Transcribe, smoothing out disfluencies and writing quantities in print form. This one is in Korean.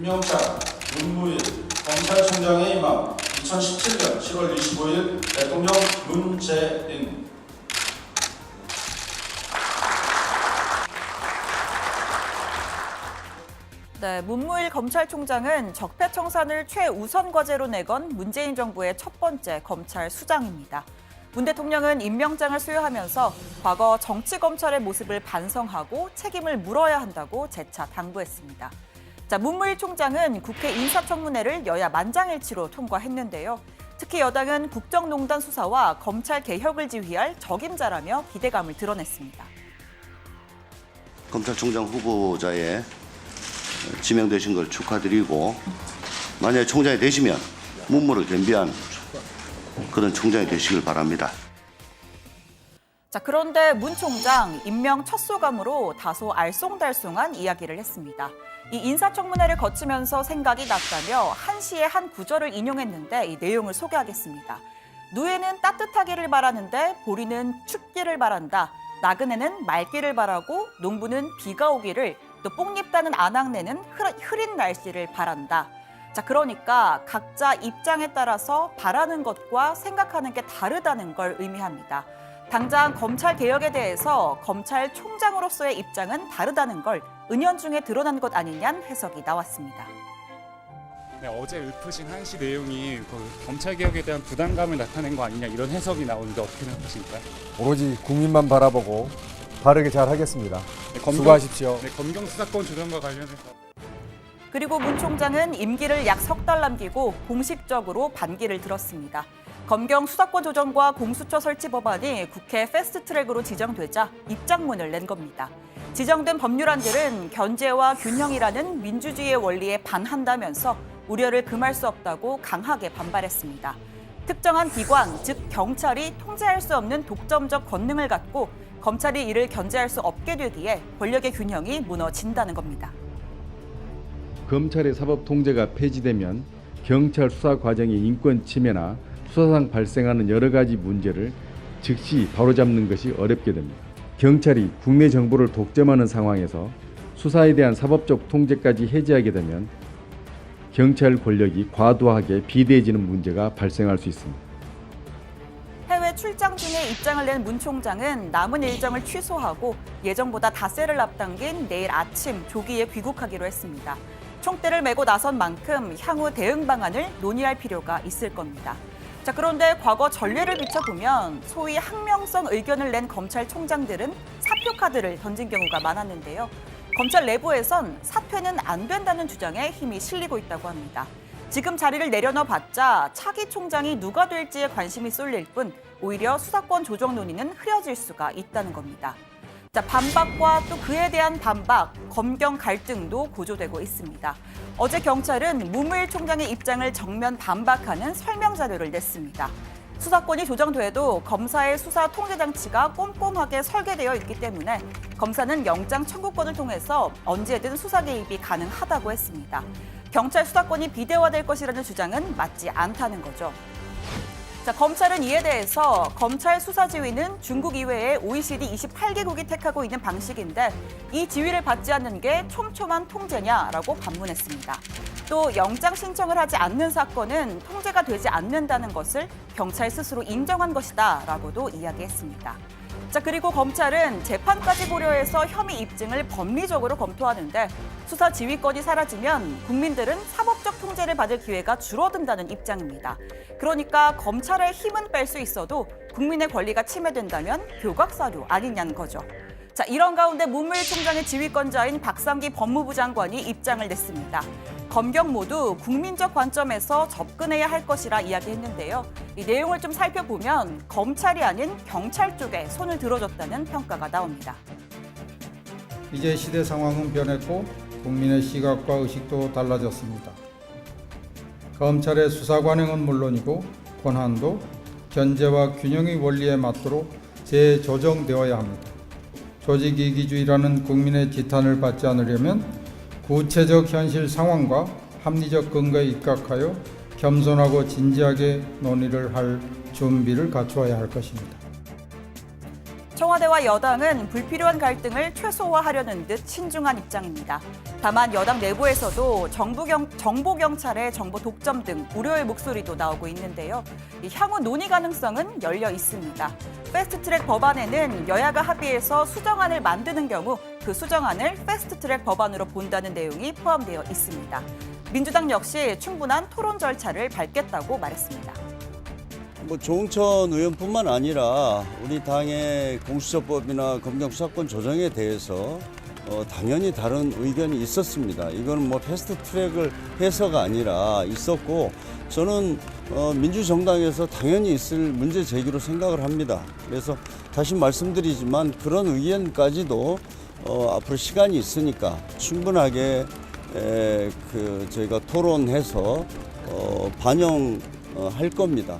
임명장 문무일 검찰총장의 임함 2017년 7월 25일 대통령 문재인. 네, 문무일 검찰총장은 적폐청산을 최우선 과제로 내건 문재인 정부의 첫 번째 검찰 수장입니다. 문 대통령은 임명장을 수여하면서 과거 정치검찰의 모습을 반성하고 책임을 물어야 한다고 재차 당부했습니다. 자, 문무일 총장은 국회 인사청문회를 여야 만장일치로 통과했는데요. 특히 여당은 국정농단 수사와 검찰 개혁을 지휘할 적임자라며 기대감을 드러냈습니다. 검찰총장 후보자에 지명되신 걸 축하드리고, 만약에 총장이 되시면 문무를 겸비한 그런 총장이 되시길 바랍니다. 자, 그런데 문 총장 임명 첫 소감으로 다소 알쏭달쏭한 이야기를 했습니다. 이 인사청문회를 거치면서 생각이 났다며 한시의 한 구절을 인용했는데 이 내용을 소개하겠습니다. 누에는 따뜻하기를 바라는데 보리는 춥기를 바란다. 나그네는 맑기를 바라고 농부는 비가 오기를, 또 뽕잎 따는 아낙네는 흐린 날씨를 바란다. 자, 그러니까 각자 입장에 따라서 바라는 것과 생각하는 게 다르다는 걸 의미합니다. 당장 검찰 개혁에 대해서 검찰총장으로서의 입장은 다르다는 걸 은연중에 드러난 것 아니냐는 해석이 나왔습니다. 네, 어제 읊으신 한시 내용이 검찰 개혁에 대한 부담감을 나타낸 거 아니냐, 이런 해석이 나오는데 어떻게 생각하십니까? 오로지 국민만 바라보고 바르게 잘 하겠습니다. 네, 수고하십시오. 네, 검경 수사권 조정과 관련해서. 그리고 문 총장은 임기를 약 석 달 남기고 공식적으로 반기를 들었습니다. 검경 수사권 조정과 공수처 설치 법안이 국회 패스트트랙으로 지정되자 입장문을 낸 겁니다. 지정된 법률안들은 견제와 균형이라는 민주주의의 원리에 반한다면서 우려를 금할 수 없다고 강하게 반발했습니다. 특정한 기관, 즉 경찰이 통제할 수 없는 독점적 권능을 갖고 검찰이 이를 견제할 수 없게 되기에 권력의 균형이 무너진다는 겁니다. 검찰의 사법 통제가 폐지되면 경찰 수사 과정의 인권 침해나 수사상 발생하는 여러 가지 문제를 즉시 바로잡는 것이 어렵게 됩니다. 경찰이 국내 정보를 독점하는 상황에서 수사에 대한 사법적 통제까지 해제하게 되면 경찰 권력이 과도하게 비대해지는 문제가 발생할 수 있습니다. 해외 출장 중에 입장을 낸 문 총장은 남은 일정을 취소하고 예정보다 닷새를 앞당긴 내일 아침 조기에 귀국하기로 했습니다. 총대를 메고 나선 만큼 향후 대응 방안을 논의할 필요가 있을 겁니다. 자, 그런데 과거 전례를 비춰보면 소위 항명성 의견을 낸 검찰총장들은 사표 카드를 던진 경우가 많았는데요. 검찰 내부에선 사퇴는 안 된다는 주장에 힘이 실리고 있다고 합니다. 지금 자리를 내려놔봤자 차기 총장이 누가 될지에 관심이 쏠릴 뿐 오히려 수사권 조정 논의는 흐려질 수가 있다는 겁니다. 자, 반박과 또 그에 대한 반박, 검경 갈등도 고조되고 있습니다. 어제 경찰은 문무일 총장의 입장을 정면 반박하는 설명 자료를 냈습니다. 수사권이 조정돼도 검사의 수사 통제 장치가 꼼꼼하게 설계되어 있기 때문에 검사는 영장 청구권을 통해서 언제든 수사 개입이 가능하다고 했습니다. 경찰 수사권이 비대화될 것이라는 주장은 맞지 않다는 거죠. 자, 검찰은 이에 대해서 검찰 수사 지휘는 중국 이외에 OECD 28개국이 택하고 있는 방식인데 이 지휘를 받지 않는 게 촘촘한 통제냐라고 반문했습니다. 또 영장 신청을 하지 않는 사건은 통제가 되지 않는다는 것을 경찰 스스로 인정한 것이다라고도 이야기했습니다. 자, 그리고 검찰은 재판까지 고려해서 혐의 입증을 법리적으로 검토하는데 수사 지휘권이 사라지면 국민들은 사법적 통제를 받을 기회가 줄어든다는 입장입니다. 그러니까 검찰의 힘은 뺄 수 있어도 국민의 권리가 침해된다면 교각사료 아니냐는 거죠. 자, 이런 가운데 문무일 총장의 지휘권자인 박상기 법무부 장관이 입장을 냈습니다. 검경 모두 국민적 관점에서 접근해야 할 것이라 이야기했는데요. 이 내용을 좀 살펴보면 검찰이 아닌 경찰 쪽에 손을 들어줬다는 평가가 나옵니다. 이제 시대 상황은 변했고 국민의 시각과 의식도 달라졌습니다. 검찰의 수사 관행은 물론이고 권한도 견제와 균형의 원리에 맞도록 재조정되어야 합니다. 조직이기주의라는 국민의 지탄을 받지 않으려면 구체적 현실 상황과 합리적 근거에 입각하여 겸손하고 진지하게 논의를 할 준비를 갖추어야 할 것입니다. 청와대 청와대와 여당은 불필요한 갈등을 최소화하려는 듯 신중한 입장입니다. 다만 여당 내부에서도 정보경찰의 정보 독점 등 우려의 목소리도 나오고 있는데요. 향후 논의 가능성은 열려 있습니다. 패스트트랙 법안에는 여야가 합의해서 수정안을 만드는 경우 그 수정안을 패스트트랙 법안으로 본다는 내용이 포함되어 있습니다. 민주당 역시 충분한 토론 절차를 밟겠다고 말했습니다. 조응천 의원뿐만 아니라 우리 당의 공수처법이나 검경수사권 조정에 대해서 당연히 다른 의견이 있었습니다. 이건 패스트트랙을 해서가 아니라 있었고 저는 민주정당에서 당연히 있을 문제 제기로 생각을 합니다. 그래서 다시 말씀드리지만 그런 의견까지도 앞으로 시간이 있으니까 충분하게 저희가 토론해서 반영할 겁니다.